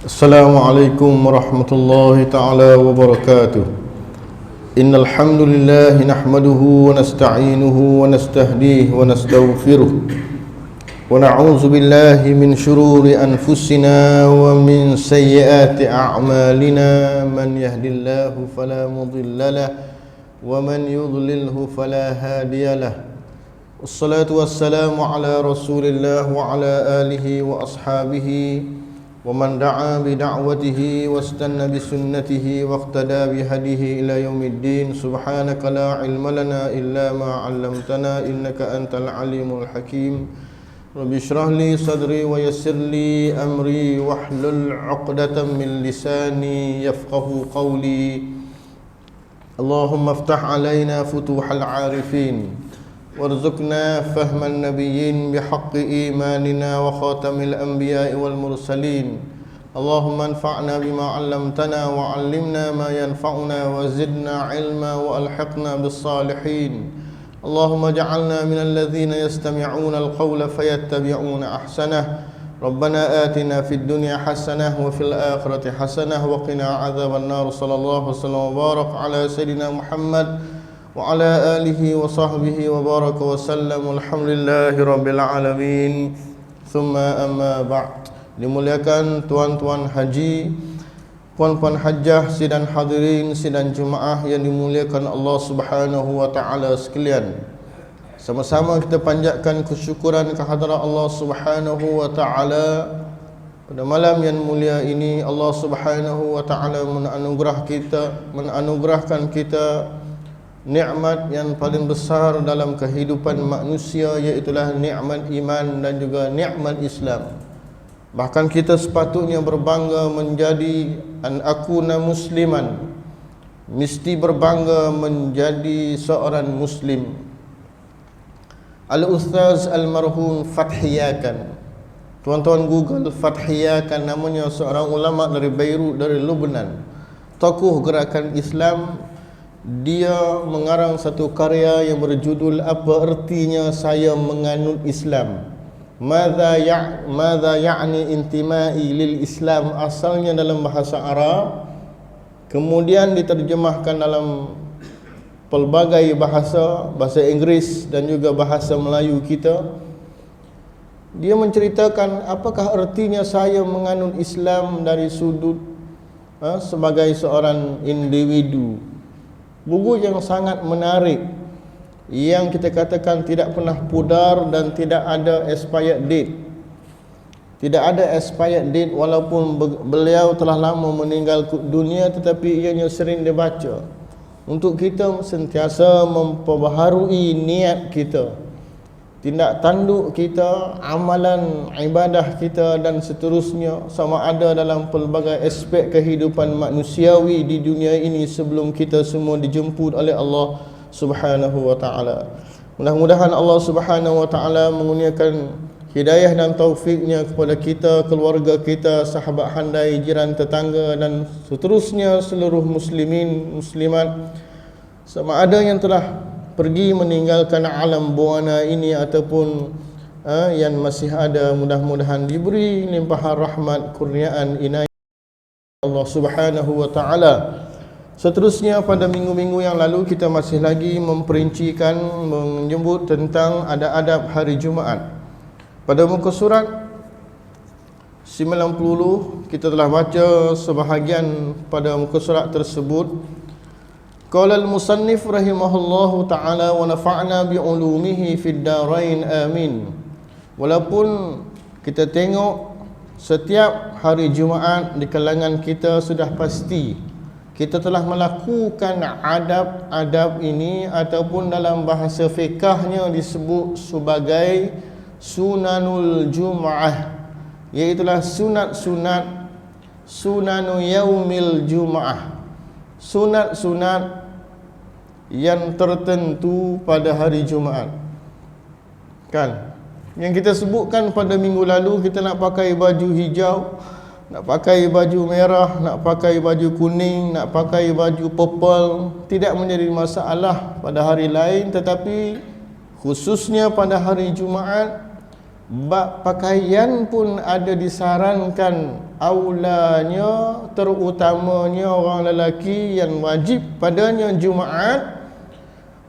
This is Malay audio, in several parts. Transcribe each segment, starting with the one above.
Assalamualaikum warahmatullahi ta'ala wabarakatuh. Innal hamdalillah nahmaduhu wa nasta'inuhu wa nastahdihi wa nastaghfiruh wa na'udzu billahi min shururi anfusina wa min sayyiati a'malina. Man yahdihillahu fala mudilla lahu wa man yudlilhu fala hadiya lahu. Wassalatu wassalamu ala Rasulillah wa ala alihi wa ashabihi ومن دعا بدعوته واستنى بسنته واقتدى بهديه إلى يوم الدين. سبحانك لا علم لنا إلا ما علمتنا إنك أنت العليم الحكيم. رب اشرح لي صدري ويسر لي أمري واحلل عقدة من لساني يفقه قولي. اللهم افتح علينا فتوح العارفين وارزقنا فهم النبيين بحق إيماننا وخاتم الأنبياء والمرسلين. اللهم انفعنا بما علمتنا وعلمنا ما ينفعنا وزدنا علما وألحقنا بالصالحين. اللهم اجعلنا من الذين يستمعون القول فيتبعون أحسنه. ربنا آتنا في الدنيا حسنة وفي الآخرة حسنة وقنا عذاب النار. صلى الله وسلم وبارك على سيدنا محمد wa ala alihi wa sahbihi wa baraka wa sallam. Alhamdulillahi rabbil alamin. Thumma amma ba'd. Dimuliakan tuan-tuan haji, puan-puan hajjah, sidang hadirin, sidang jemaah yang dimuliakan Allah Subhanahu wa taala sekalian. Sama-sama kita panjatkan kesyukuran kehadrat Allah Subhanahu wa taala pada malam yang mulia ini. Allah Subhanahu wa taala menanugerahkan kita nikmat yang paling besar dalam kehidupan manusia, iaitulah nikmat iman dan juga nikmat Islam. Bahkan kita sepatutnya berbangga menjadi an akuna musliman, mesti berbangga menjadi seorang muslim. Al-Ustaz Al-Marhum Fathiyakan, tuan-tuan Google Fathiyakan, namanya seorang ulama dari Beirut, dari Lebanon, tokoh gerakan Islam. Dia mengarang satu karya yang berjudul Apa Ertinya Saya Menganut Islam. Madza ya'ni intimai lil Islam. Asalnya dalam bahasa Arab, kemudian diterjemahkan dalam pelbagai bahasa Inggeris dan juga bahasa Melayu kita. Dia menceritakan apakah ertinya saya menganut Islam dari sudut sebagai seorang individu. Buku yang sangat menarik, yang kita katakan tidak pernah pudar dan tidak ada expired date. Tidak ada expired date walaupun beliau telah lama meninggal dunia, tetapi ianya sering dibaca untuk kita sentiasa memperbaharui niat kita, tindak tanduk kita, amalan ibadah kita dan seterusnya, sama ada dalam pelbagai aspek kehidupan manusiawi di dunia ini sebelum kita semua dijemput oleh Allah Subhanahu wa taala. Mudah-mudahan Allah Subhanahu wa taala mengurniakan hidayah dan taufiknya kepada kita, keluarga kita, sahabat handai, jiran, tetangga dan seterusnya seluruh muslimin muslimat, sama ada yang telah pergi meninggalkan alam buana ini ataupun yang masih ada. Mudah-mudahan diberi limpahan rahmat, kurniaan, inayah Allah Subhanahu wa taala. Seterusnya, pada minggu-minggu yang lalu kita masih lagi memperincikan, menyebut tentang adab-adab hari Jumaat. Pada muka surat 90 kita telah baca sebahagian pada muka surat tersebut. Qala al-musannif rahimahullahu ta'ala wa nafa'na bi'ulumihi fid darain amin. Walaupun kita tengok setiap hari Jumaat di kalangan kita sudah pasti kita telah melakukan adab-adab ini, ataupun dalam bahasa fiqahnya disebut sebagai sunanul Jum'ah, iaitulah sunat-sunat, sunanu yaumil Jum'ah, sunat-sunat yang tertentu pada hari Jumaat. Kan? Yang kita sebutkan pada minggu lalu, kita nak pakai baju hijau, nak pakai baju merah, nak pakai baju kuning, nak pakai baju purple, tidak menjadi masalah pada hari lain. Tetapi khususnya pada hari Jumaat. Bab pakaian pun ada disarankan, aulanya, terutamanya orang lelaki yang wajib padanya Jumaat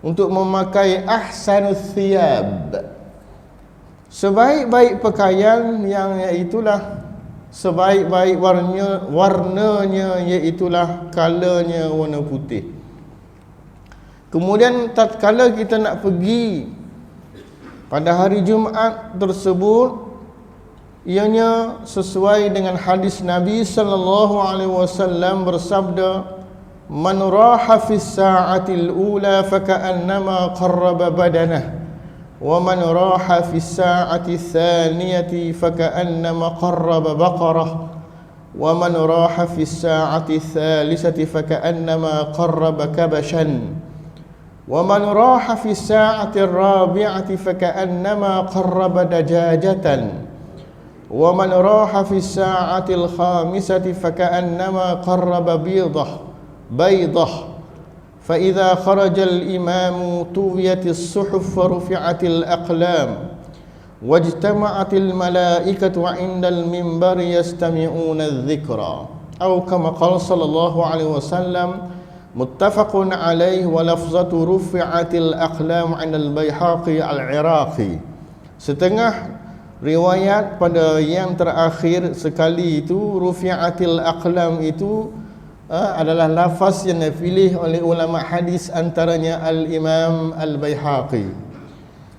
untuk memakai ahsanus thiyab, sebaik-baik pakaian, yang iaitulah sebaik-baik warnanya iaitulah colornya warna putih. Kemudian tatkala kita nak pergi pada hari Jumaat tersebut, ianya sesuai dengan hadis Nabi sallallahu alaihi wasallam bersabda, "Man raha fi sa'atil ula faka'annama qarraba badanah, wa man raha fi sa'ati tsaniyati faka'annama qarraba baqarah, wa man raha fi sa'ati tsalisati faka'annama qarraba kabashan, وَمَنْ رَاحَ فِي السَّاعَةِ الرَّابِعَةِ فَكَأَنَّمَا قَرَّبَ دَجاجَةً وَمَنْ رَاحَ فِي السَّاعَةِ الْخَامِسَةِ فَكَأَنَّمَا قَرَّبَ بَيْضَةً فَإِذَا خَرَجَ الْإِمَامُ طُوِّيَتِ الصُّحُفُ وَرُفِعَتِ الْأَقْلَامُ وَاجْتَمَعَتِ الْمَلَائِكَةُ عِنْدَ الْمِنْبَرِ يَسْتَمِعُونَ الذِّكْرَ أو كما قال صلى الله عليه وسلم muttafaqun alaih wa lafzatu rufi'atil aqlam 'an al-Baihaqi al-Iraqi. Setengah riwayat pada yang terakhir sekali itu rufi'atil aqlam itu adalah lafaz yang dipilih oleh ulama hadis, antaranya al-Imam al-Baihaqi.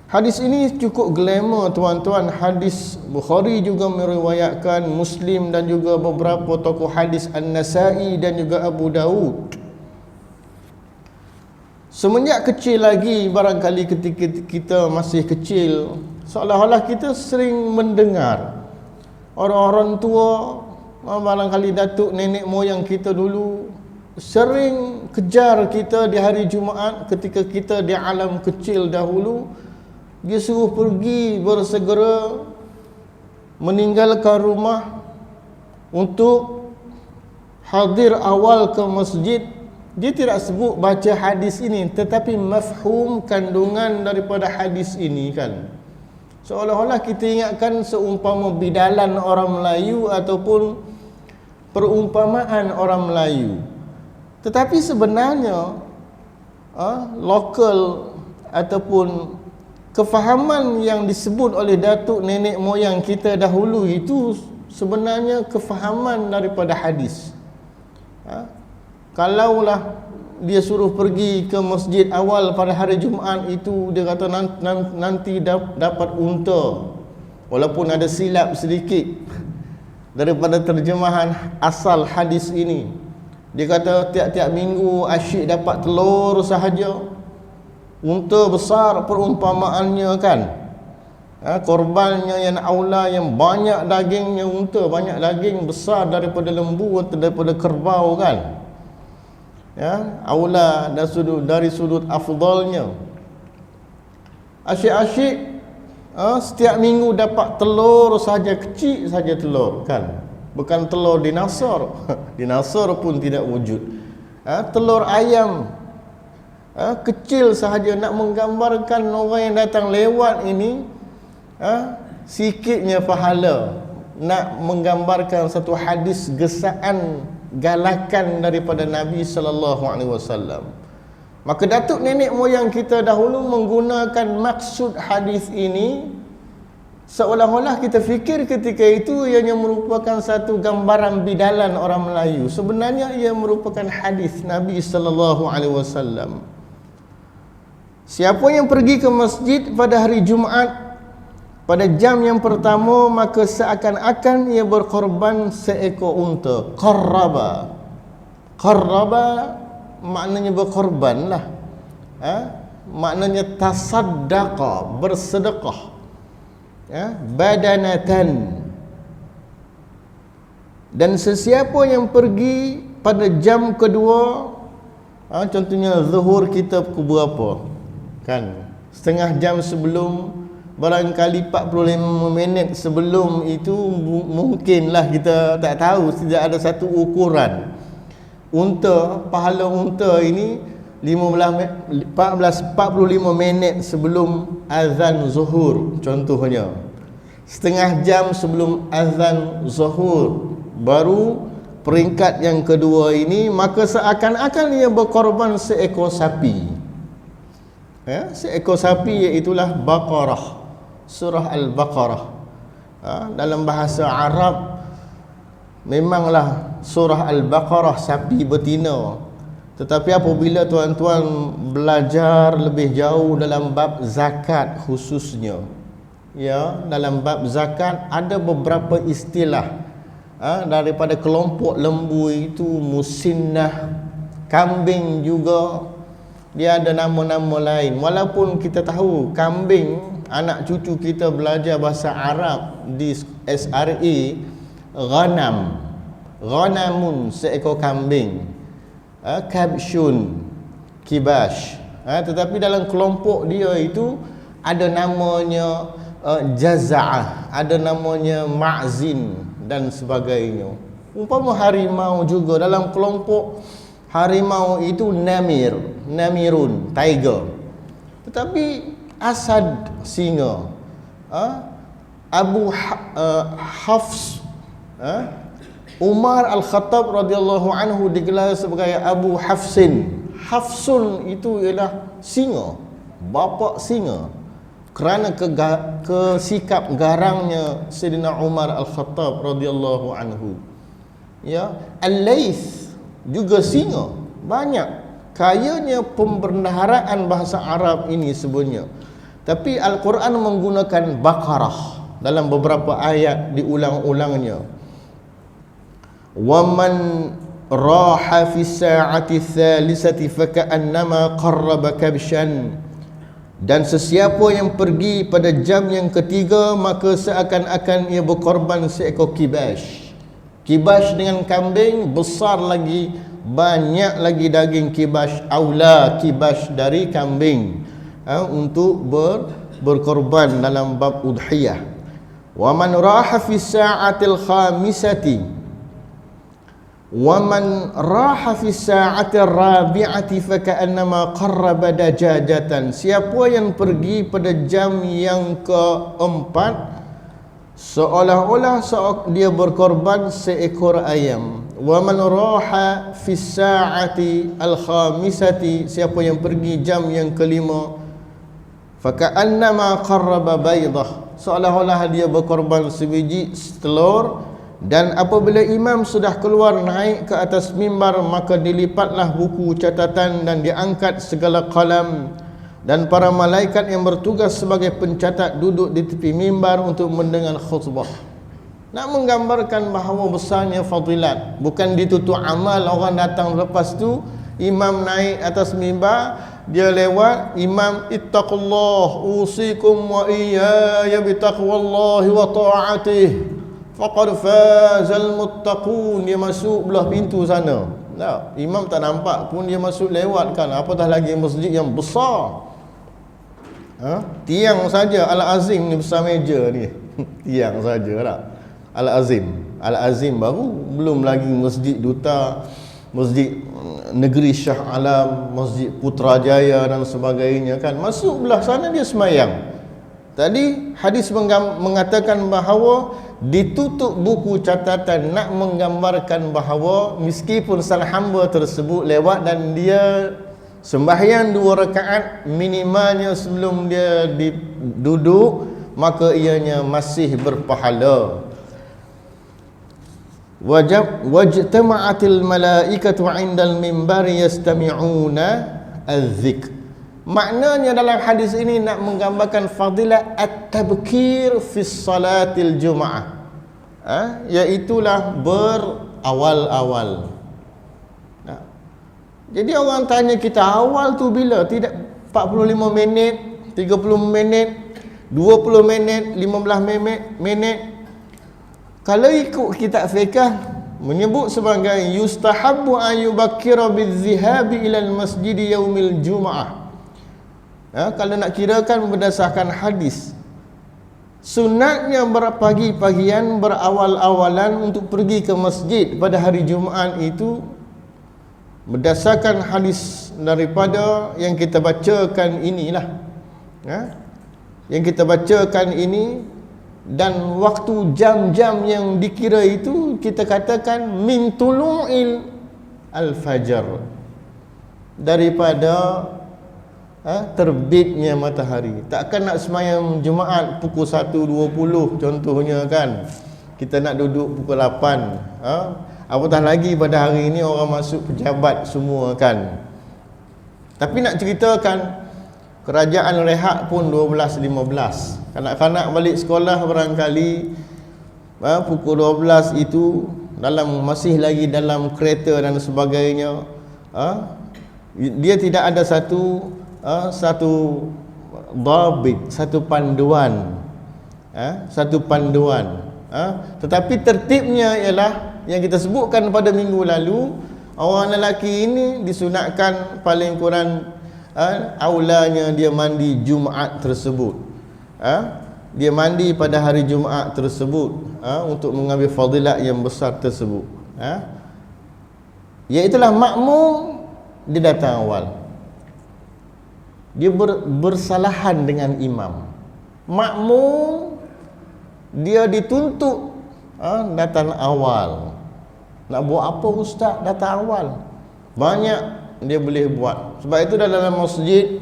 Hadis ini cukup glamour tuan-tuan. Hadis Bukhari juga meriwayatkan, Muslim dan juga beberapa tokoh hadis, An-Nasa'i dan juga Abu Daud. Semenjak kecil lagi, barangkali ketika kita masih kecil, seolah-olah kita sering mendengar orang-orang tua, barangkali datuk nenek moyang kita dulu sering kejar kita di hari Jumaat ketika kita di alam kecil dahulu. Dia suruh pergi bersegera meninggalkan rumah untuk hadir awal ke masjid. Dia tidak sebut baca hadis ini, tetapi mafhum kandungan daripada hadis ini kan, seolah-olah kita ingatkan seumpama bidalan orang Melayu ataupun perumpamaan orang Melayu. Tetapi sebenarnya lokal ataupun kefahaman yang disebut oleh datuk nenek moyang kita dahulu itu sebenarnya kefahaman daripada hadis. Kalaulah dia suruh pergi ke masjid awal pada hari Jumaat itu, dia kata nanti dapat unta, walaupun ada silap sedikit daripada terjemahan asal hadis ini. Dia kata tiap-tiap minggu asyik dapat telur sahaja. Unta besar perumpamaannya kan, korbannya yang aula, yang banyak dagingnya unta, banyak daging besar daripada lembu atau daripada kerbau kan, aula dari sudut afdalnya. Asyik-asyik setiap minggu dapat telur saja, kecil saja telur kan, bukan telur dinosaur. Dinosaur pun tidak wujud. Telur ayam kecil sahaja, nak menggambarkan orang yang datang lewat ini sikitnya pahala, nak menggambarkan satu hadis gesaan, galakan daripada Nabi sallallahu alaihi wasallam. Maka datuk nenek moyang kita dahulu menggunakan maksud hadis ini, seolah-olah kita fikir ketika itu ianya merupakan satu gambaran bidalan orang Melayu. Sebenarnya ia merupakan hadis Nabi sallallahu alaihi wasallam. Siapa yang pergi ke masjid pada hari Jumaat pada jam yang pertama, maka seakan-akan ia berkorban seekor unta. Qarraba maknanya berkorban lah. Maknanya tasaddaqa, bersedekah. Badanatan. Dan sesiapa yang pergi pada jam kedua, contohnya zuhur kita pukul berapa kan, setengah jam sebelum, barangkali 45 minit sebelum itu, mungkinlah, kita tak tahu, tidak ada satu ukuran. Unta, pahala unta ini 45 minit sebelum azan zuhur contohnya, setengah jam sebelum azan zuhur, baru peringkat yang kedua ini, maka seakan-akan ia berkorban seekor sapi. Seekor sapi, iaitulah Baqarah, surah Al-Baqarah. Dalam bahasa Arab memanglah surah Al-Baqarah sapi betina. Tetapi apabila tuan-tuan belajar lebih jauh dalam bab zakat khususnya, dalam bab zakat ada beberapa istilah daripada kelompok lembu itu, musinnah, kambing juga dia ada nama-nama lain. Walaupun kita tahu kambing, anak cucu kita belajar bahasa Arab di SRE, ghanamun seekor kambing, kabshun, kibash. Tetapi dalam kelompok dia itu ada namanya jaza'ah, ada namanya ma'zin dan sebagainya. Umpama harimau juga, dalam kelompok harimau itu namirun, tiger. Tetapi asad, singa. Abu Hafs, Umar Al-Khattab radhiyallahu anhu digelar sebagai Abu Hafsin. Hafsun itu ialah singa, bapa singa, kerana kesikap garangnya Sayyidina Umar Al-Khattab radhiyallahu anhu. Al-Laith juga singa. Banyak kayanya pembendaharaan bahasa Arab ini sebenarnya. Tapi Al-Quran menggunakan Baqarah dalam beberapa ayat, diulang-ulangnya. وَمَنْ رَاحَ فِي السَّاعَةِ الثَّالِثَةِ فَكَأَنَّمَا قَرَّبَ كَبْشًا. Dan sesiapa yang pergi pada jam yang ketiga, maka seakan-akan ia berkorban seekor kibash. Kibash dengan kambing besar lagi, banyak lagi daging kibash, aula kibash dari kambing, untuk berkorban dalam bab udhiyah. وَمَنْ رَاحَ فِي السَّاعَةِ الْخَامِسَةِ وَمَنْ رَاحَ فِي السَّاعَةِ الرَّابِعَةِ فَكَأَنَّمَا قَرَّبَ دَجَاجَةً. Siapa yang pergi pada jam yang keempat, seolah-olah dia berkorban seekor ayam. وَمَنْ رَاحَ فِي السَّاعَةِ الْخَامِسَةِ, siapa yang pergi jam yang kelima, فَكَأَنَّمَا قَرَّبَ بَيْضَةً, seolah-olah dia berkorban sebiji telur. Dan apabila imam sudah keluar naik ke atas mimbar, maka dilipatlah buku catatan dan diangkat segala qalam, dan para malaikat yang bertugas sebagai pencatat duduk di tepi mimbar untuk mendengar khutbah. Nak menggambarkan bahawa besarnya fadilat. Bukan ditutup amal orang datang lepas tu, imam naik atas mimbar, dia lewat, imam ittaqullah usikum wa iyaya bitaqwallahi wa ta'atih faqad fazal muttaqun. Dia masuk belah pintu sana. Tak, imam tak nampak pun dia masuk lewat kan. Apatah lagi masjid yang besar. Tiang saja Al-Azim ni besar meja ni. Tiang saja tak. Al-Azim baru, belum lagi masjid Duta, masjid Negeri Shah Alam, masjid Putrajaya dan sebagainya kan. Masuk belah sana dia semayang. Tadi hadis mengatakan bahawa ditutup buku catatan, nak menggambarkan bahawa meskipun sang hamba tersebut lewat dan dia sembahyang 2 rakaat minimalnya sebelum dia duduk, maka ianya masih berpahala. Wajtama'atil malaikatu 'indal minbari yastami'una adz-dzikr. Maknanya dalam hadis ini nak menggambarkan fadilat at-tabkir fi salatil Jumaah. Iaitulah berawal-awal. Jadi orang tanya kita, awal tu bila? Tidak 45 minit, 30 minit, 20 minit, 15 minit. Kalau ikut kitab fiqh menyebut sebagai yustahabbu an yubakkira bizzihabi ila al-masjid yaumil Jumaah. Kalau nak kirakan berdasarkan hadis, sunatnya berpagi-pagian, berawal-awalan untuk pergi ke masjid pada hari Jumaat itu berdasarkan hadis daripada yang kita bacakan inilah, yang kita bacakan ini, dan waktu jam-jam yang dikira itu kita katakan min tulu'il al-fajar, daripada terbitnya matahari. Takkan nak semayang Jumaat pukul 1.20 contohnya kan, kita nak duduk pukul 8, apatah lagi pada hari ini orang masuk pejabat semua kan. Tapi nak ceritakan, kerajaan rehat pun 12.15, kanak-kanak balik sekolah barangkali pukul 12 itu masih lagi dalam kereta dan sebagainya. Dia tidak ada satu dhabit, satu panduan, tetapi tertibnya ialah yang kita sebutkan pada minggu lalu. Orang lelaki ini disunatkan paling kurang aulanya dia mandi Jumaat tersebut, dia mandi pada hari Jumaat tersebut, untuk mengambil fadilat yang besar tersebut. Iaitulah makmum, dia datang awal, dia bersalahan dengan imam. Makmum dia dituntut datang awal. Nak buat apa ustaz datang awal? Banyak dia boleh buat. Sebab itu dalam masjid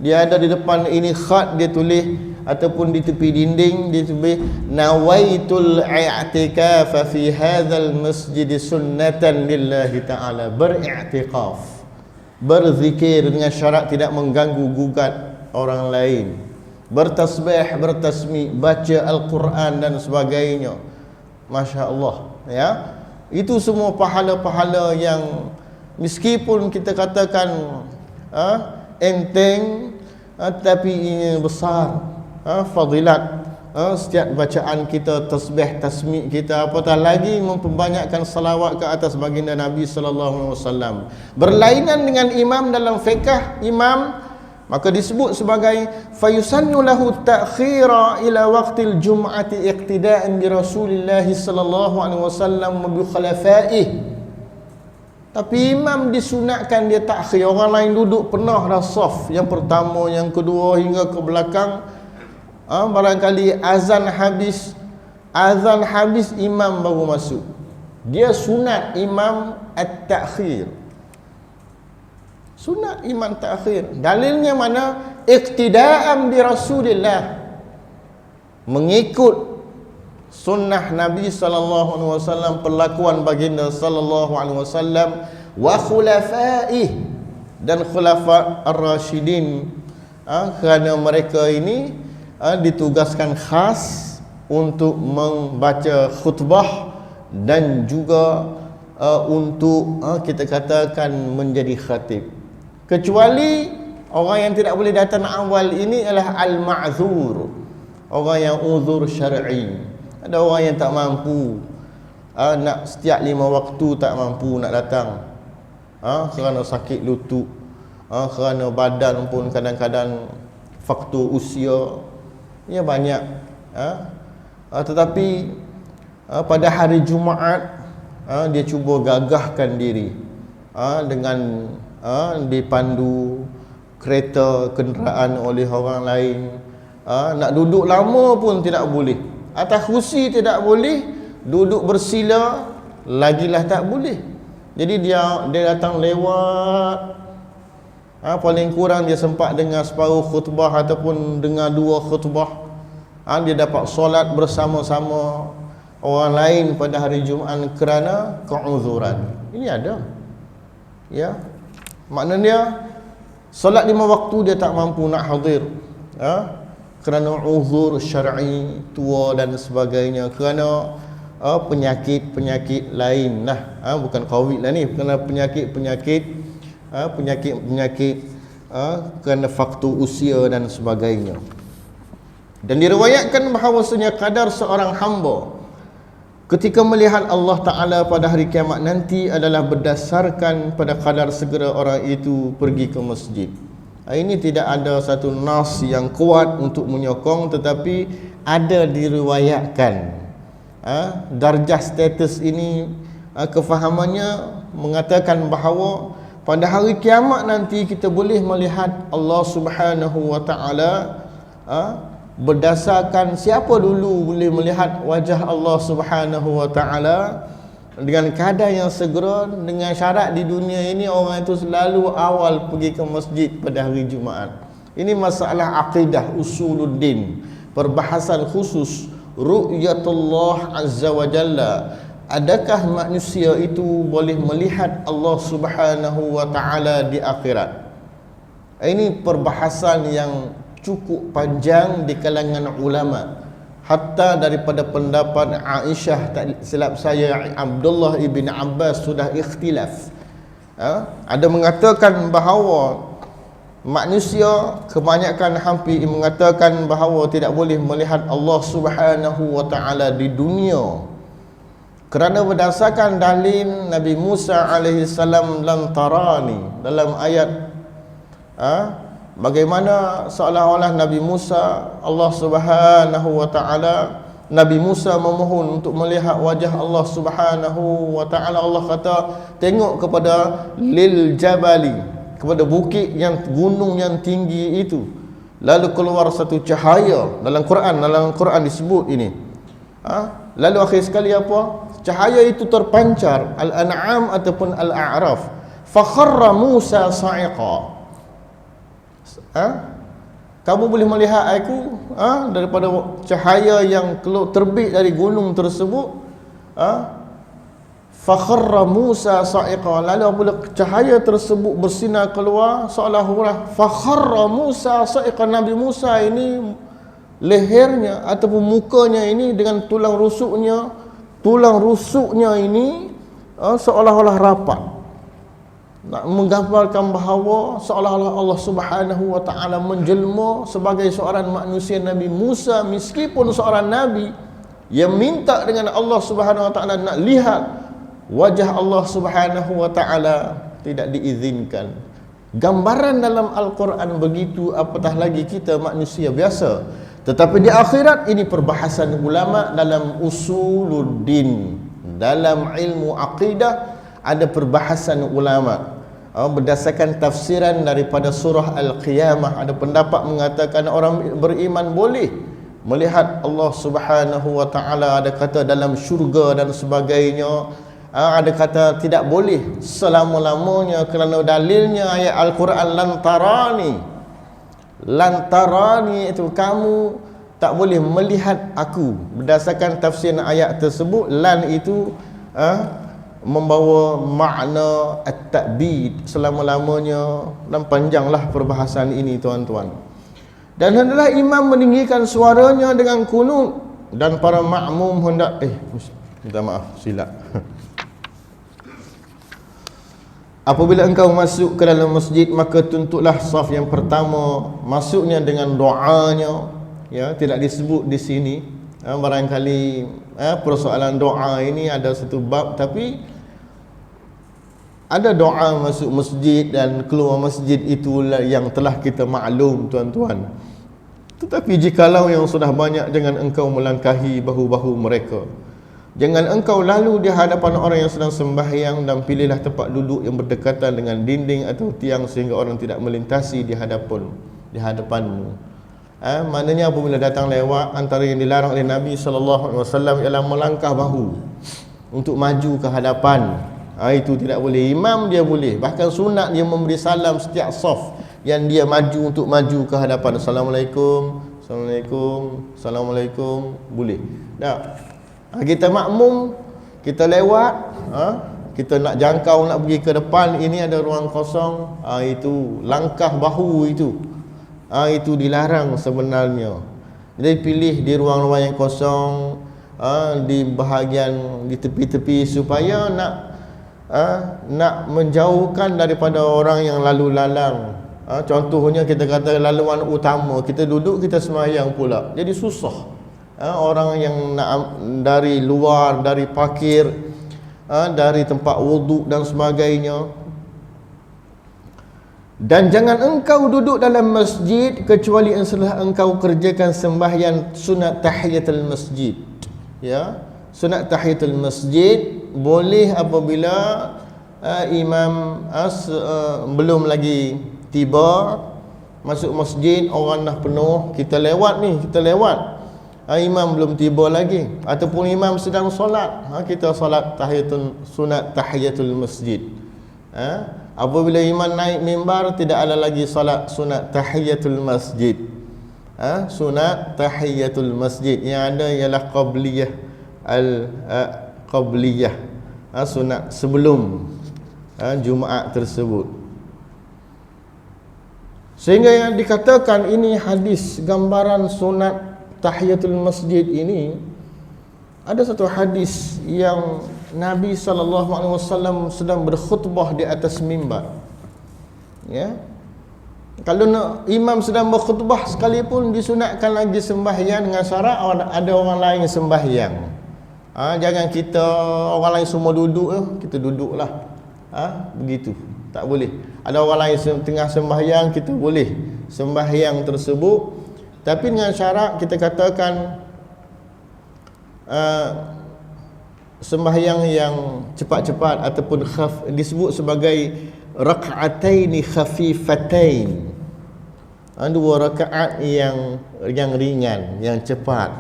dia ada di depan ini khat, dia tulis, ataupun di tepi dinding dia tulis nawaitul i'tikaf fi hadzal masjid sunnatan lillahi ta'ala, beriktikaf, berzikir dengan syarat tidak mengganggu gugat orang lain, bertasbih, bertasmih, baca Al-Quran dan sebagainya. Masya Allah, ya. Itu semua pahala-pahala yang meskipun kita katakan enteng, tapi ini besar fadilat. Setiap bacaan kita, tasbih, tasmih kita, apatah lagi memperbanyakkan salawat ke atas baginda Nabi sallallahu alaihi wasallam. Berlainan dengan imam dalam fiqh, imam maka disebut sebagai fayusannu lahu ta'khira ila waqtil jum'ati iqtida'an bi Rasulillah sallallahu alaihi wasallam wa bi khulafa'ih. Tapi imam disunatkan dia takhir, orang lain duduk penuh dah saf, yang pertama, yang kedua hingga ke belakang. Barangkali azan habis imam baru masuk. Dia sunat imam at-takhir, sunat imam takhir. Dalilnya mana? Iqtida'an bi Rasulillah, mengikut sunnah Nabi sallallahu alaihi wasallam, perlakuan baginda sallallahu alaihi wasallam, wa khulafa'ih, dan khulafa ar-rasyidin, kerana mereka ini ditugaskan khas untuk membaca khutbah dan juga untuk kita katakan menjadi khatib. Kecuali orang yang tidak boleh datang awal ini adalah al-ma'zur, orang yang uzur syar'i. Ada orang yang tak mampu, nak setiap 5 waktu tak mampu nak datang, kerana sakit lutut, kerana badan pun kadang-kadang faktor usia, ya banyak. Tetapi pada hari Jumaat dia cuba gagahkan diri dengan dipandu kereta kenderaan oleh orang lain. Nak duduk lama pun tidak boleh, atas kursi tidak boleh, duduk bersila lagilah tak boleh. Jadi dia datang lewat, paling kurang dia sempat dengar separuh khutbah ataupun dengar 2 khutbah. Dia dapat solat bersama-sama orang lain pada hari Jumaat kerana keuzuran. Ini ada, ya. Maknanya solat 5 waktu dia tak mampu nak hadir, kerana uzur syar'i, tua dan sebagainya, kerana penyakit-penyakit lain lah, bukan COVID lah ni, kerana penyakit kerana faktor usia dan sebagainya. Dan diriwayatkan bahawasanya kadar seorang hamba ketika melihat Allah Ta'ala pada hari kiamat nanti adalah berdasarkan pada kadar segera orang itu pergi ke masjid. Ini tidak ada satu nas yang kuat untuk menyokong, tetapi ada diriwayatkan. Darjah status ini, kefahamannya mengatakan bahawa pada hari kiamat nanti kita boleh melihat Allah Subhanahu wa taala berdasarkan siapa dulu boleh melihat wajah Allah Subhanahu wa taala dengan keadaan yang segera. Dengan syarat di dunia ini orang itu selalu awal pergi ke masjid pada hari Jumaat. Ini masalah akidah usuluddin, perbahasan khusus ru'yatullah azza wa jalla. Adakah manusia itu boleh melihat Allah Subhanahu wa taala di akhirat? Ini perbahasan yang cukup panjang di kalangan ulama. Hatta daripada pendapat Aisyah, tak silap saya Abdullah ibn Abbas sudah ikhtilaf. Ada mengatakan bahawa manusia kebanyakan hampir mengatakan bahawa tidak boleh melihat Allah Subhanahu wa taala di dunia. Kerana berdasarkan dalil Nabi Musa alaihi salam lan tarani dalam ayat bagaimana seolah-olah Nabi Musa, Allah Subhanahu wa taala, Nabi Musa memohon untuk melihat wajah Allah Subhanahu wa taala. Allah kata tengok kepada lil jabali, kepada bukit yang gunung yang tinggi itu, lalu keluar satu cahaya. Dalam Quran disebut ini. Lalu akhir sekali apa? Cahaya itu terpancar, Al-An'am ataupun Al-A'raf. Fakharra Musa sa'iqa. Kamu boleh melihat aku daripada cahaya yang terbit dari gunung tersebut. Fakharra Musa sa'iqa. Lalu apabila cahaya tersebut bersinar keluar, seolah-olah fakharra Musa sa'iqa, Nabi Musa ini lehernya ataupun mukanya ini dengan tulang rusuknya ini seolah-olah rapat. Nak menggambarkan bahawa seolah-olah Allah Subhanahu wa taala menjelma sebagai seorang manusia. Nabi Musa meskipun seorang nabi yang minta dengan Allah Subhanahu wa taala nak lihat wajah Allah Subhanahu wa taala, tidak diizinkan. Gambaran dalam Al-Quran begitu, apatah lagi kita manusia biasa. Tetapi di akhirat ini perbahasan ulama dalam usuluddin, dalam ilmu akidah ada perbahasan ulama berdasarkan tafsiran daripada surah Al-Qiyamah. Ada pendapat mengatakan orang beriman boleh melihat Allah Subhanahu wa taala, ada kata dalam syurga dan sebagainya. Ada kata tidak boleh selama-lamanya kerana dalilnya ayat Al-Quran lan tarani itu kamu tak boleh melihat aku. Berdasarkan tafsir ayat tersebut, lan itu membawa makna at-ta'bid selama-lamanya, dan panjanglah perbahasan ini tuan-tuan. Dan hendaklah imam meninggikan suaranya dengan kunut, dan para makmum hendak minta maaf silap. Apabila engkau masuk ke dalam masjid, maka tuntutlah saf yang pertama, masuknya dengan doanya. Ya, tidak disebut di sini. Barangkali persoalan doa ini ada satu bab, tapi ada doa masuk masjid dan keluar masjid, itulah yang telah kita maklum tuan-tuan. Tetapi jikalau yang sudah banyak, jangan engkau melangkahi bahu-bahu mereka. Jangan engkau lalu di hadapan orang yang sedang sembahyang, dan pilihlah tempat duduk yang berdekatan dengan dinding atau tiang sehingga orang tidak melintasi di hadapanmu. Maknanya apabila datang lewat, antara yang dilarang oleh Nabi SAW ialah melangkah bahu untuk maju ke hadapan. Itu tidak boleh. Imam dia boleh, bahkan sunat dia memberi salam setiap saf yang dia maju untuk maju ke hadapan. Assalamualaikum, Assalamualaikum, Assalamualaikum, boleh. Kita makmum, kita lewat, kita nak jangkau, nak pergi ke depan, ini ada ruang kosong, itu langkah bahu itu dilarang sebenarnya. Jadi pilih di ruang-ruang yang kosong, di bahagian di tepi-tepi, supaya nak menjauhkan daripada orang yang lalu lalang. Contohnya kita kata laluan utama, kita duduk, kita sembahyang pula, jadi susah. Orang yang nak dari luar, dari parkir, dari tempat wuduk dan sebagainya. Dan jangan engkau duduk dalam masjid kecuali setelah engkau kerjakan sembahyang sunat tahiyatul masjid. Ya, sunat tahiyatul masjid boleh apabila imam belum lagi tiba masuk masjid, orang dah penuh, kita lewat, imam belum tiba lagi, ataupun imam sedang solat, kita solat sunat tahiyatul masjid. Apabila imam naik mimbar, tidak ada lagi solat sunat tahiyatul masjid. Sunat tahiyatul masjid yang ada ialah qabliyah, qabliyah, sunat sebelum Jumaat tersebut. Sehingga yang dikatakan ini hadis gambaran sunat tahiyatul masjid ini, ada satu hadis yang Nabi SAW sedang berkhutbah di atas mimbar. Ya, kalau imam sedang berkhutbah sekalipun disunatkan lagi sembahyang dengan syarat ada orang lain yang sembahyang. Jangan kita orang lain semua duduk, kita duduklah. Begitu, tak boleh. Ada orang lain tengah sembahyang, kita boleh sembahyang tersebut, tapi dengan syarat kita katakan sembahyang yang cepat-cepat ataupun disebut sebagai rak'ataini khafifatain, dua rakaat yang ringan, yang cepat.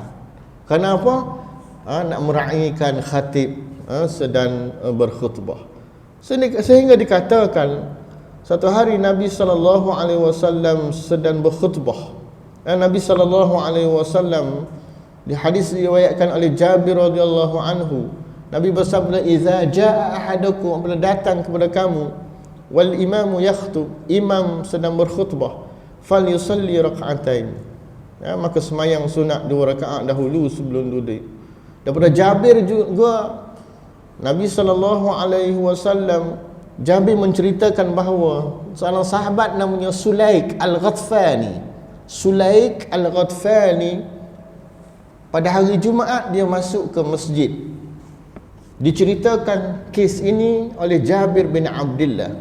Kenapa? Nak meraihkan khatib sedang berkhutbah. Sehingga dikatakan satu hari Nabi SAW sedang berkhutbah. Nabi SAW di hadis diriwayatkan oleh Jabir radhiyallahu anhu, Nabi bersabda, "Idza jaa ahadukum," apabila datang kepada kamu, wal imamu yakhtub, imam sedang berkhutbah, falyusalli rak'atain, maka semayang sunat 2 rakaat dahulu sebelum duduk. Daripada Jabir juga, Nabi SAW, Jabir menceritakan bahawa seorang sahabat namanya Sulaik Al-Ghatfani, pada hari Jumaat dia masuk ke masjid. Diceritakan kes ini oleh Jabir bin Abdullah.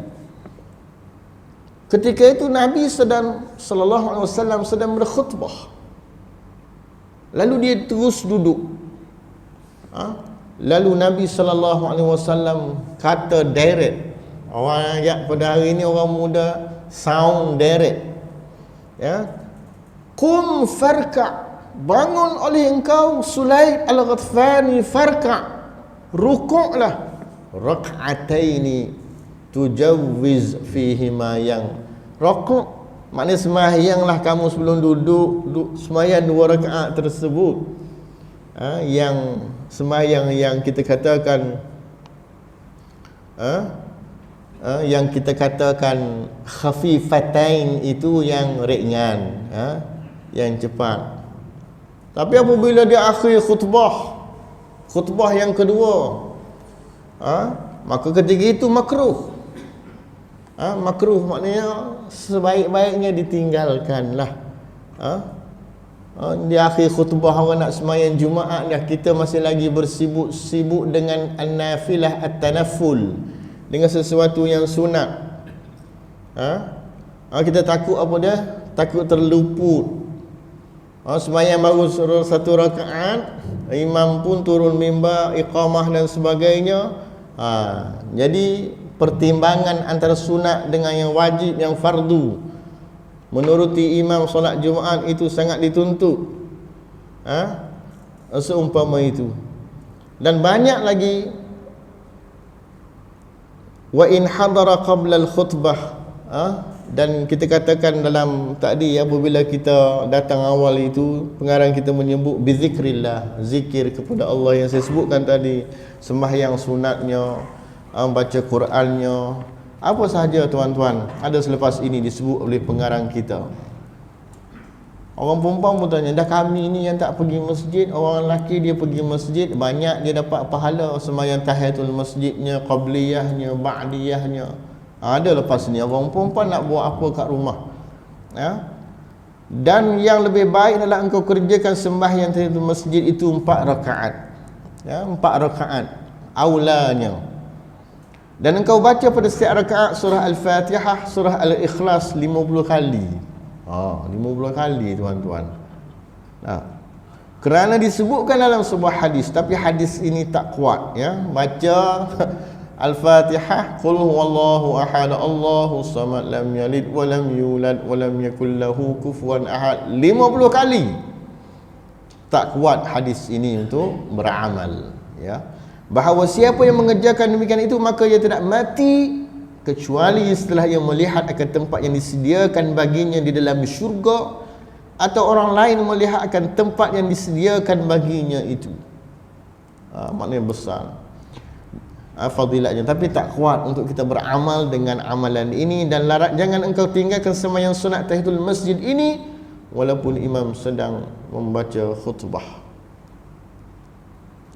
Ketika itu Nabi sallallahu alaihi wasallam sedang berkhutbah. Lalu dia terus duduk. Lalu Nabi sallallahu alaihi wasallam kata direct. Orang ayat pada hari ini orang muda sound direct. Ya. Qum farka', bangun oleh engkau Sulaik Al-Ghatfani, farka', rukuklah, rak'ataini tujawwiz fihima, yang rukuk maknanya sembahyanglah kamu sebelum duduk sembahyang 2 rakaat tersebut, yang sembahyang yang kita katakan yang kita katakan khafifatain itu yang ringan, yang cepat. Tapi apabila dia akhir khutbah yang kedua, maka ketika itu makruh. Makruh maknanya sebaik-baiknya ditinggalkanlah. Di akhir khutbah orang nak sembahyang Jumaat dah, kita masih lagi bersibuk dengan an-nafilah at-tanafful, dengan sesuatu yang sunat. Kita takut apa dia? Takut terluput. Sembahyang baru 1 rakaat, imam pun turun mimbar, iqamah dan sebagainya. Jadi pertimbangan antara sunat dengan yang wajib, yang fardu, menuruti imam solat Jumaat itu sangat dituntut. Seumpama itu. Dan banyak lagi, wa in hadara qabla al-khutbah, dan kita katakan dalam tadi, apabila kita datang awal itu, pengarang kita menyebut bizikrillah, zikir kepada Allah yang saya sebutkan tadi, sembahyang sunatnya, baca Qurannya, apa sahaja tuan-tuan, ada selepas ini disebut oleh pengarang kita. Orang perempuan pun tanya, dah kami ni yang tak pergi masjid, orang lelaki dia pergi masjid, banyak dia dapat pahala sembahyang tahiyatul masjidnya, qabliyahnya, ba'diyahnya. Ada lepas ni orang perempuan nak buat apa kat rumah, dan yang lebih baik adalah engkau kerjakan sembahyang tahiyatul masjid itu 4 rakaat, 4 rakaat aulanya, dan engkau baca pada setiap rakaat surah Al-Fatihah, surah Al-Ikhlas 50 kali. 50 kali tuan-tuan. Kerana disebutkan dalam sebuah hadis, tapi hadis ini tak kuat, baca Al-Fatihah, qul huwallahu ahad, Allahus samad, lam yalid wa lam yulad wa lam yakul lahu kufuwan ahad 50 kali. Tak kuat hadis ini untuk beramal, ya. Bahawa siapa yang mengerjakan demikian itu maka ia tidak mati kecuali setelah ia melihat akan tempat yang disediakan baginya di dalam syurga, atau orang lain melihat akan tempat yang disediakan baginya itu. Maknanya besar fadilatnya, tapi tak kuat untuk kita beramal dengan amalan ini. Dan larat jangan engkau tinggalkan sembahyang sunat tahiyatul masjid ini walaupun imam sedang membaca khutbah.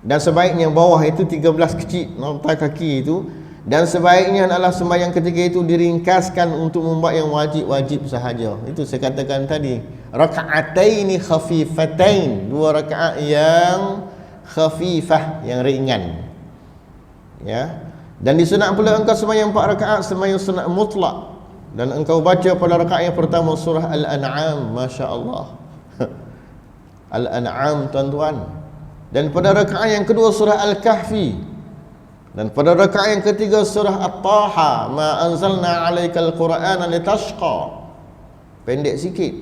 Dan sebaiknya bawah itu 13 kecil nota kaki itu, dan sebaiknya adalah sembahyang ketika itu diringkaskan untuk membuat yang wajib-wajib sahaja. Itu saya katakan tadi, raka'ataini khafifatain, 2 rakaat yang khafifah, yang ringan, ya. Dan disunat pula engkau sembahyang 4 rakaat sembahyang sunat mutlak, dan engkau baca pada rakaat yang pertama surah Al-An'am, masya-Allah. Al-An'am, tuan-tuan. Dan pada rakaat yang kedua surah Al-Kahfi, dan pada rakaat yang ketiga surah At-Taha, ma anzalna 'alaikal qur'ana litashqa, pendek sikit.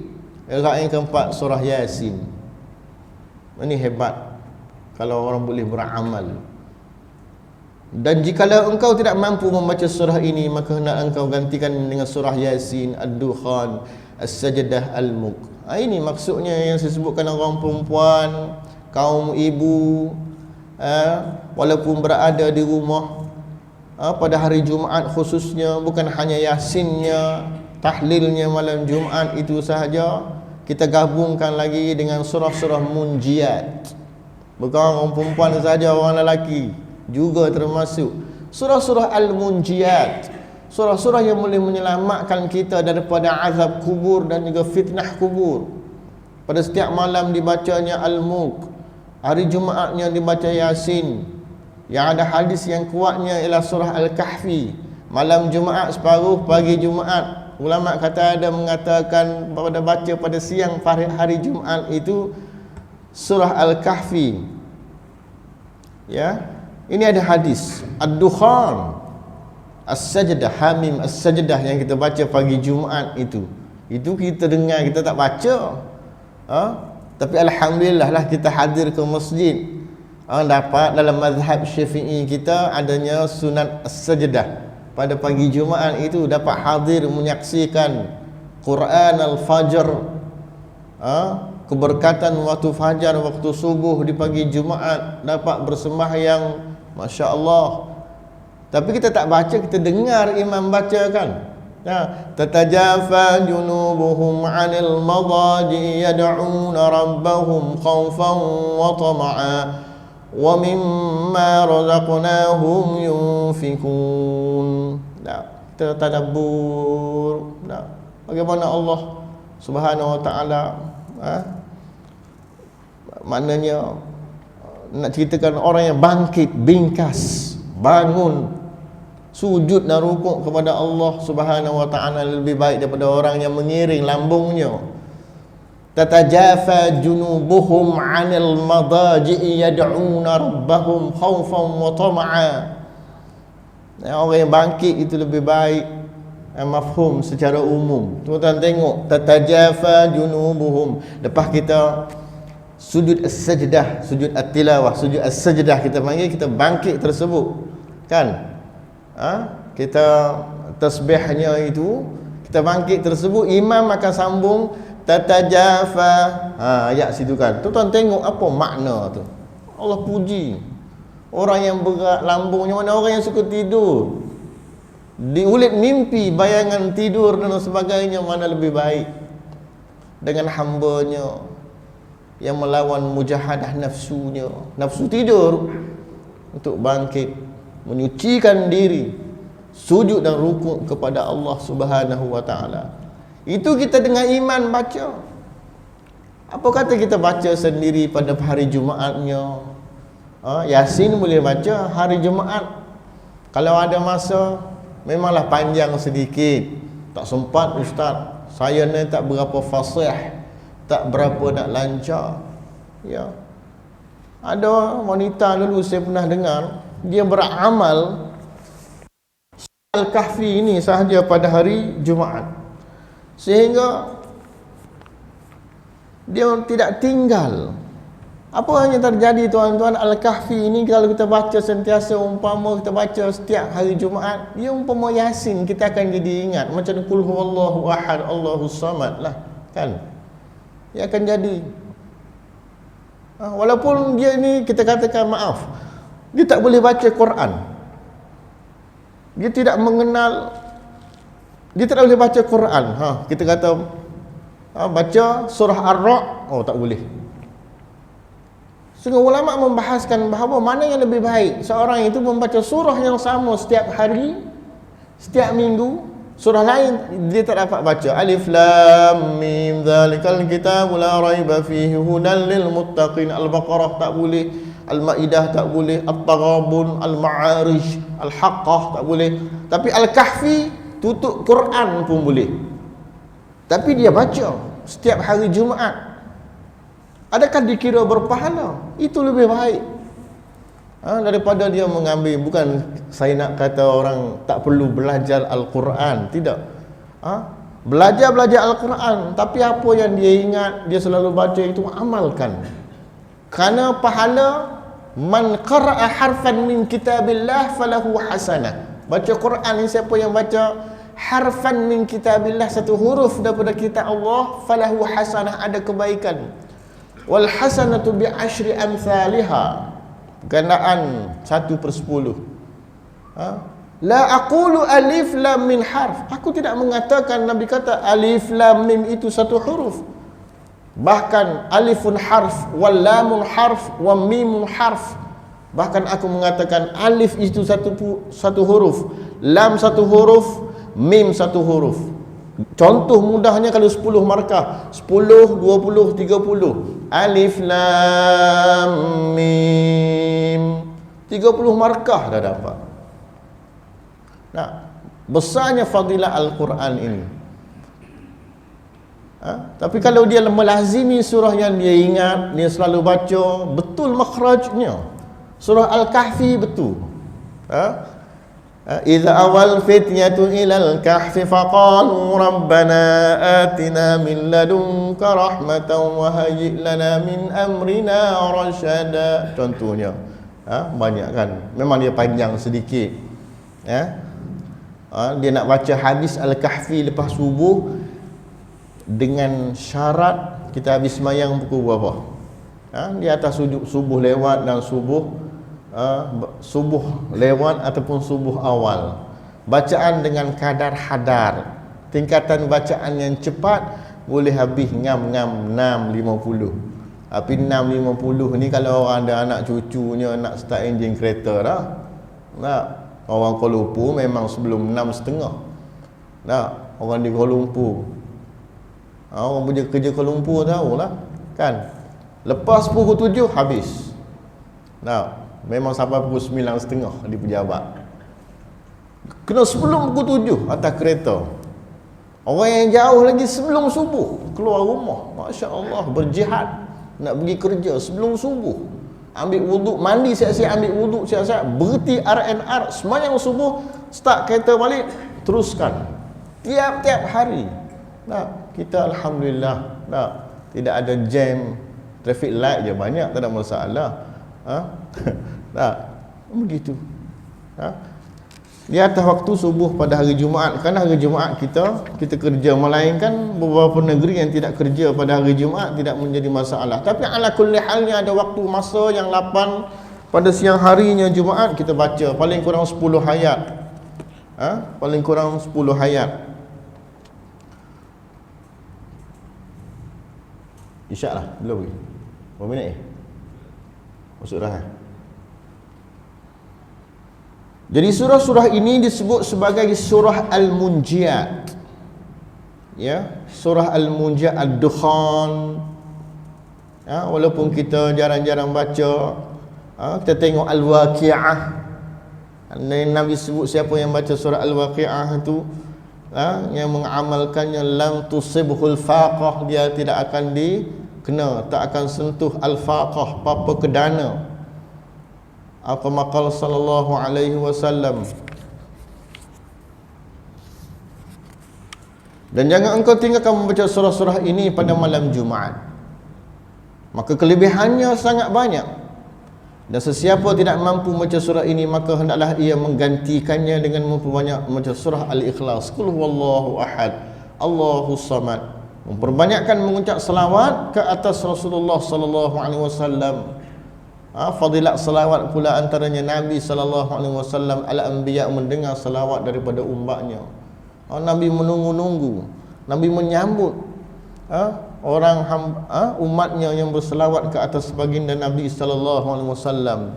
Rakaat yang keempat surah Yasin. Ini hebat kalau orang boleh beramal. Dan jikalau engkau tidak mampu membaca surah ini, maka hendak engkau gantikan dengan surah Yasin, Ad-Dukhan, As-Sajdah, Al-Mulk. Ini maksudnya yang saya sebutkan, orang perempuan, kaum ibu, walaupun berada di rumah pada hari Jumaat khususnya, bukan hanya Yasinnya, tahlilnya malam Jumaat itu sahaja, kita gabungkan lagi dengan surah-surah Munjiat. Bukan orang perempuan sahaja, orang lelaki juga termasuk. Surah-surah Al-Munjiat, surah-surah yang boleh menyelamatkan kita daripada azab kubur dan juga fitnah kubur. Pada setiap malam dibacanya Al-Mulk, hari Jumaatnya dibaca Yasin. Yang ada hadis yang kuatnya ialah surah Al-Kahfi, malam Jumaat separuh, pagi Jumaat. Ulama kata ada mengatakan pada baca pada siang hari Jumaat itu surah Al-Kahfi, ya. Ini ada hadis Ad-Dukhan, As-Sajdah, Hamim As-Sajdah yang kita baca pagi Jumaat itu kita dengar, kita tak baca. Tapi alhamdulillah lah kita hadir ke masjid. Dapat dalam mazhab Syafi'i kita adanya sunat As-Sajdah pada pagi Jumaat itu, dapat hadir menyaksikan Quran Al-Fajr, keberkatan waktu fajar, waktu subuh di pagi Jumaat, dapat bersembahyang, masya Allah. Tapi kita tak baca, kita dengar imam baca kan. Tatajafa junubuhum 'anil madaji yad'una rabbahum khawfan wa tama'a wa mimma razaqnahum yunfikun. Kita tadabbur bagaimana Allah Subhanahu wa taala, maknanya nak ceritakan orang yang bangkit, bingkas, bangun, sujud dan rukuk kepada Allah Subhanahu wa taala lebih baik daripada orang yang mengiring lambungnya. Tatajafa junubuhum 'anil madaji'i yad'una rabbahum khaufan wa tama'a. Orang yang bangkit itu lebih baik, mafhum secara umum. Tuan-tuan tengok, tatajafa junubuhum, lepas kita sujud as-sajdah, sujud at-tilawah, sujud as-sajdah kita panggil, kita bangkit tersebut kan, kita tasbihnya itu, kita bangkit tersebut, imam akan sambung tatajafa, ayat situ kan. Tuan-tuan tengok apa makna tu. Allah puji orang yang berat lambungnya, mana orang yang suka tidur, diulit mimpi, bayangan tidur dan sebagainya, mana lebih baik dengan hambanya yang melawan mujahadah nafsunya, nafsu tidur, untuk bangkit menyucikan diri, sujud dan rukuk kepada Allah Subhanahu wa taala. Itu kita dengan iman baca. Apa kata kita baca sendiri pada hari Jumaatnya? Yasin boleh baca hari Jumaat. Kalau ada masa, memanglah panjang sedikit. Tak sempat ustaz, saya ni tak berapa fasih, tak berapa nak lancar, ya. Ada wanita dulu saya pernah dengar, dia beramal Al-Kahfi ini sahaja pada hari Jumaat, sehingga dia tidak tinggal. Apa yang terjadi tuan-tuan, Al-Kahfi ini kalau kita baca sentiasa, umpama kita baca setiap hari Jumaat, dia umpama Yasin, kita akan jadi ingat. Macam Qul huwallahu ahad, Allahus samad lah, kan? Dia akan jadi. Walaupun dia ni, kita katakan maaf, dia tak boleh baca Quran, dia tidak mengenal, dia tidak boleh baca Quran. Kita kata baca surah Ar-Ra', tak boleh. Sehingga ulama membahaskan bahawa mana yang lebih baik, seorang itu membaca surah yang sama setiap hari, setiap minggu. Surah lain dia tak dapat baca, Alif Lam Mim Dzalikal Kitabu La Raiba Fihi Hudan Lil Muttaqin. Al-Baqarah tak boleh, Al-Maidah tak boleh, At-Taghabun, Al-Ma'arij, Al-Haqqah tak boleh. Tapi Al-Kahfi tutup Quran pun boleh, tapi dia baca setiap hari Jumaat. Adakah dikira berpahala? Itu lebih baik daripada dia mengambil. Bukan saya nak kata orang tak perlu belajar Al-Quran, tidak. Belajar Al-Quran, tapi apa yang dia ingat, dia selalu baca itu, amalkan. Kerana pahala, man qara'a harfan min kitabillah falahu hasanah. Baca Quran ni, siapa yang baca harfan min kitabillah, satu huruf daripada kitab Allah, falahu hasanah, ada kebaikan. Wal hasanatu bi asyri amsalihha, gandaan 1/10. La aqulu alif lam min harf, aku tidak mengatakan, Nabi kata alif lam mim itu satu huruf. Bahkan alifun harf, wal lamun harf, wa mimun harf. Bahkan aku mengatakan alif itu satu huruf, lam satu huruf, mim satu huruf. Contoh mudahnya, kalau 10 markah, 10, 20, 30. Alif lam mim, 30 markah dah dapat. Nah, besarnya fadilah Al-Quran ini. Tapi kalau dia melazimi surah yang dia ingat, dia selalu baca, betul makhrajnya. Surah Al-Kahfi betul. Idza awal fityatu ilal kahfi faqalu rabbana atina min ladunka rahmatan wa hayyi' lana min amrina rasyada. Contohnya, banyak kan, memang dia panjang sedikit. Dia nak baca hadis Al-Kahfi lepas subuh, dengan syarat kita habis semayang pukul berapa? Di atas subuh lewat dan subuh lewat ataupun subuh awal. Bacaan dengan kadar hadar. Tingkatan bacaan yang cepat boleh habis ngam-ngam 6.50. Tapi 6.50 ni kalau orang ada anak cucunya nak start enjin kereta dah. Nak orang Kuala Lumpur memang sebelum 6.30. Nak orang di Kuala Lumpur, orang punya kerja Kuala Lumpur tahulah kan, lepas pukul 7 habis. Nah, memang sampai pukul 9.30 di pejabat. Kena sebelum pukul 7 atas kereta. Orang yang jauh lagi sebelum subuh keluar rumah, Masya Allah, berjihad nak pergi kerja sebelum subuh. Ambil wuduk, mandi siap-siap, ambil wuduk siap-siap, berhenti RNR, semayang subuh, start kereta balik, teruskan. Tiap-tiap hari. Nah, kita Alhamdulillah, tidak ada jam, traffic light je banyak, tak ada masalah. Begitu. Di atas waktu subuh pada hari Jumaat. Kerana hari Jumaat kita kerja, melainkan beberapa negeri yang tidak kerja pada hari Jumaat tidak menjadi masalah. Tapi ala kulli halnya ada waktu masa yang lapang pada siang harinya Jumaat, kita baca paling kurang 10 ayat. Paling kurang 10 ayat. Isyak lah, belum lagi. Berapa minit masuk dah. Jadi surah-surah ini disebut sebagai surah Al-Munjiat. Ya, surah Al-Munjiat, Ad-Dukhan. Walaupun kita jarang-jarang baca, kita tengok Al-Waqi'ah. Nabi sebut siapa yang baca surah Al-Waqi'ah itu, yang mengamalkannya, lam tusibhul faqah, dia tidak akan dikena, tak akan sentuh al-faqah, papa kedana. Apa maqal sallallahu alaihi wasallam. Dan jangan engkau tinggalkan membaca surah-surah ini pada malam Jumaat. Maka kelebihannya sangat banyak. Dan sesiapa tidak mampu membaca surah ini, maka hendaklah ia menggantikannya dengan memperbanyak membaca surah Al-Ikhlas. Qul huwallahu ahad, Allahus samad. Memperbanyakkan mengucap selawat ke atas Rasulullah sallallahu alaihi wasallam. Fadilat selawat pula antaranya Nabi sallallahu alaihi wasallam al-anbiya mendengar selawat daripada umatnya. Nabi menunggu-nunggu, Nabi menyambut orang umatnya yang berselawat ke atas baginda Nabi sallallahu alaihi wasallam.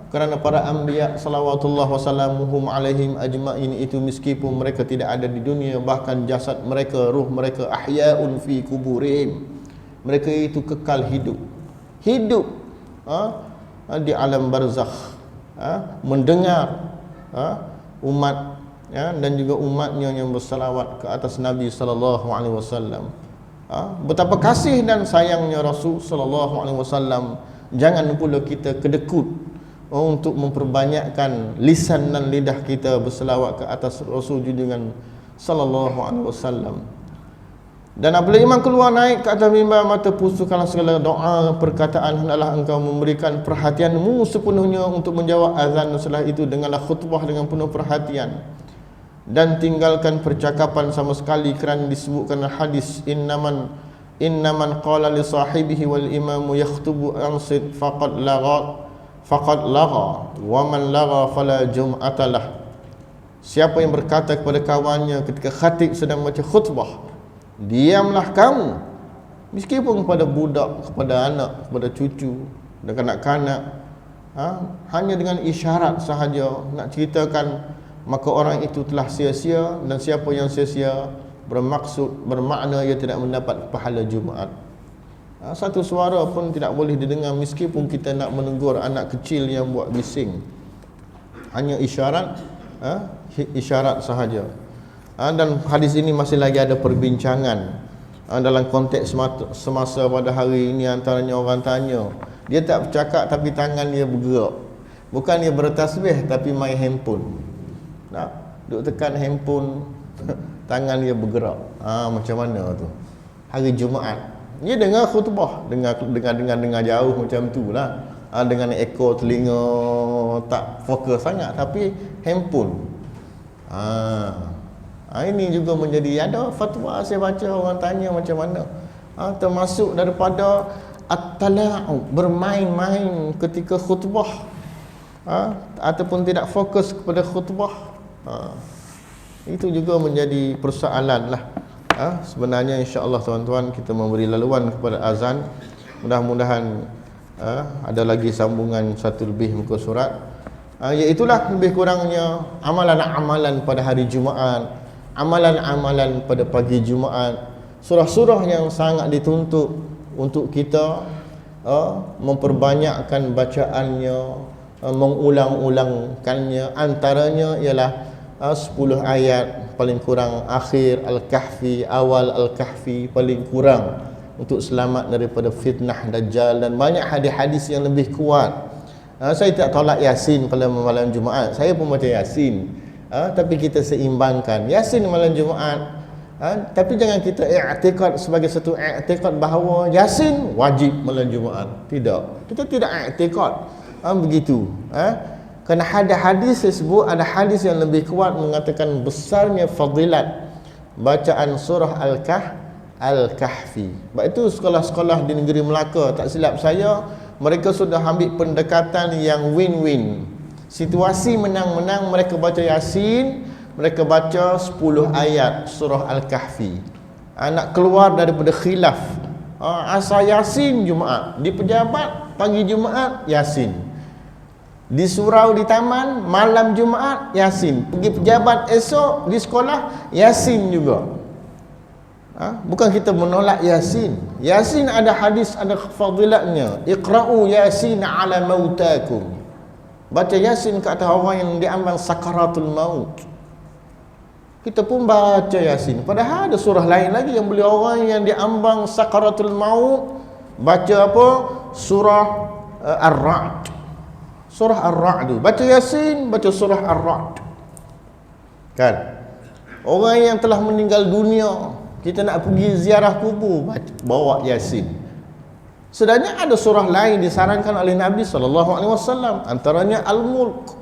Kerana para anbiya salawatullah wasallamuhum alaihim ajma'in itu meskipun mereka tidak ada di dunia, bahkan jasad mereka, ruh mereka ahya'un fi kuburihim, mereka itu kekal hidup di alam barzakh, mendengar umat dan juga umatnya yang bersalawat ke atas Nabi sallallahu alaihi wasallam. Betapa kasih dan sayangnya Rasul sallallahu alaihi wasallam. Jangan pula kita kedekut untuk memperbanyakkan lisan dan lidah kita berselawat ke atas Rasul junjungan sallallahu alaihi wasallam. Dan apabila imam keluar naik ke atas mimbar, mata pusukanlah segala doa perkataan, hendaklah engkau memberikan perhatianmu sepenuhnya untuk menjawab azan. Setelah itu dengarlah khutbah dengan penuh perhatian dan tinggalkan percakapan sama sekali, kerana disebutkan hadis innaman qala li sahibihi wal imamu yakhtubu ansit faqad lagha wa man lagha fala jum'atalah. Siapa yang berkata kepada kawannya ketika khatib sedang baca khutbah, diamlah kamu, meskipun kepada budak, kepada anak, kepada cucu dan kanak-kanak, hanya dengan isyarat sahaja nak ceritakan, maka orang itu telah sia-sia. Dan siapa yang sia-sia bermakna ia tidak mendapat pahala Jumaat. Satu suara pun tidak boleh didengar meskipun kita nak menegur anak kecil yang buat bising, hanya isyarat, isyarat sahaja. Dan hadis ini masih lagi ada perbincangan dalam konteks semasa pada hari ini. Antaranya orang tanya, dia tak bercakap tapi tangan dia bergerak, bukan dia bertasbih tapi main handphone. Duk tekan handphone, tangan dia bergerak. Macam mana tu hari Jumaat? Dia dengar khutbah, dengar jauh macam tu lah, dengan ekor telinga tak fokus sangat, tapi handphone. Ini juga menjadi ada fatwa saya baca, orang tanya macam mana. Termasuk daripada at-tala'ub, bermain-main ketika khutbah, ataupun tidak fokus kepada khutbah. Itu juga menjadi persoalan lah. Sebenarnya insya-Allah tuan-tuan, kita memberi laluan kepada azan. Mudah-mudahan ada lagi sambungan satu lebih muka surat. Iaitulah lebih kurangnya amalan-amalan pada hari Jumaat, amalan-amalan pada pagi Jumaat, surah-surah yang sangat dituntut untuk kita memperbanyakkan bacaannya, mengulang-ulangkannya. Antaranya ialah 10 ayat paling kurang akhir Al-Kahfi, awal Al-Kahfi paling kurang, untuk selamat daripada fitnah Dajjal, dan banyak hadis-hadis yang lebih kuat. Saya tak tolak Yasin pada malam Jumaat, saya pun baca Yasin, tapi kita seimbangkan Yasin malam Jumaat. Tapi jangan kita i'tikad sebagai satu i'tikad bahawa Yasin wajib malam Jumaat. Tidak, kita tidak i'tikad begitu. Kerana ada hadis tersebut, ada hadis yang lebih kuat mengatakan besarnya fadilat bacaan surah Al-Kahfi. Sebab itu sekolah-sekolah di negeri Melaka, tak silap saya, mereka sudah ambil pendekatan yang win-win. Situasi menang-menang, mereka baca Yasin, mereka baca 10 ayat surah Al-Kahfi. Nak keluar daripada khilaf, asal Yasin Jumaat, di pejabat pagi Jumaat Yasin, di surau di taman malam Jumaat Yasin, pergi pejabat esok di sekolah Yasin juga. Bukan kita menolak Yasin. Yasin ada hadis, ada fadilatnya. Iqra'u Yasin ala mautakum. Baca Yasin ke atas orang yang diambang sakaratul maut. Kita pun baca Yasin. Padahal ada surah lain lagi yang boleh orang yang diambang sakaratul maut baca apa? Surah Ar-Ra'd. Surah Ar-Ra'd, baca Yasin, baca surah Ar-Ra'd. Kan? Orang yang telah meninggal dunia, kita nak pergi ziarah kubur, bawa Yasin. Sedangkan ada surah lain disarankan oleh Nabi SAW, antaranya Al-Mulk.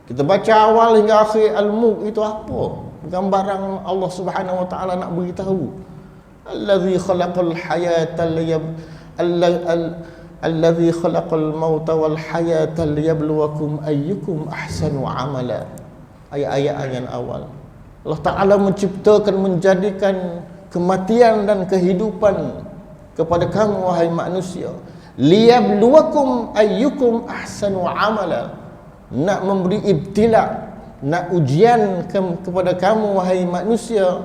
Kita baca awal hingga akhir Al-Mulk itu apa? Gambaran Allah Subhanahu wa taala nak beritahu. Allazi khalaqal hayata allazi khalaqal mauta wal hayata liyabluwakum ayyukum ahsanu amala. Ayat-ayat yang awal. Allah Taala menciptakan, menjadikan kematian dan kehidupan kepada kamu wahai manusia, liyabluwakum ayyukum ahsanu amala, nak memberi ibtila, nak ujian kepada kamu wahai manusia,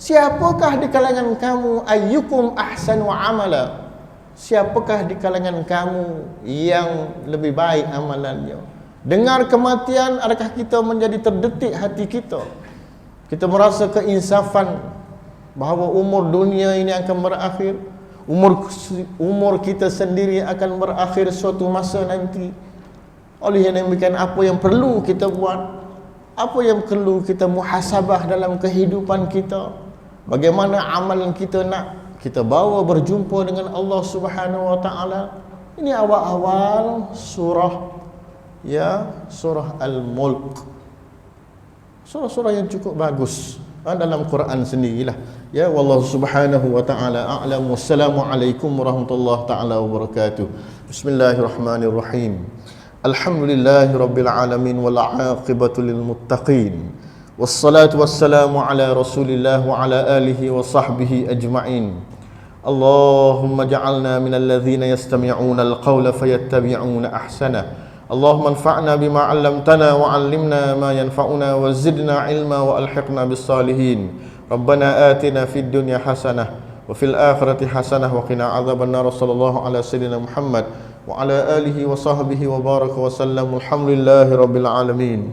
siapakah di kalangan kamu ayyukum ahsanu amala, siapakah di kalangan kamu yang lebih baik amalannya. Dengar kematian, adakah kita menjadi terdetik hati kita? Kita merasa keinsafan bahawa umur dunia ini akan berakhir. Umur kita sendiri akan berakhir suatu masa nanti. Oleh yang demikian, apa yang perlu kita buat, apa yang perlu kita muhasabah dalam kehidupan kita, bagaimana amalan kita nak kita bawa berjumpa dengan Allah Subhanahu wa taala. Ini awal-awal surah Al-Mulk. Surah-surah yang cukup bagus dalam Quran sendirilah. Ya, wallahu subhanahu wa ta'ala a'lam. Wassalamualaikum warahmatullahi ta'ala wabarakatuh. Bismillahirrahmanirrahim. Alhamdulillahi rabbil alamin wal aqibatu lil muttaqin. Wassalatu wassalamu ala Rasulillah wa ala alihi wa sahbihi ajma'in. Allahumma ja'alna minal ladzina yastami'una al-qawla fayattabi'una ahsana. Allahumma anfa'na bima 'allamtana wa 'allimna ma yanfa'una wa zidna 'ilma wa alhiqna bis salihin. Rabbana atina fid dunya hasanah wa fil akhirati hasanah wa qina adzabannar. Sallallahu ala sayyidina Muhammad wa ala alihi wa sahbihi wa baraka wa sallam. Alhamdulillahi rabbil alamin.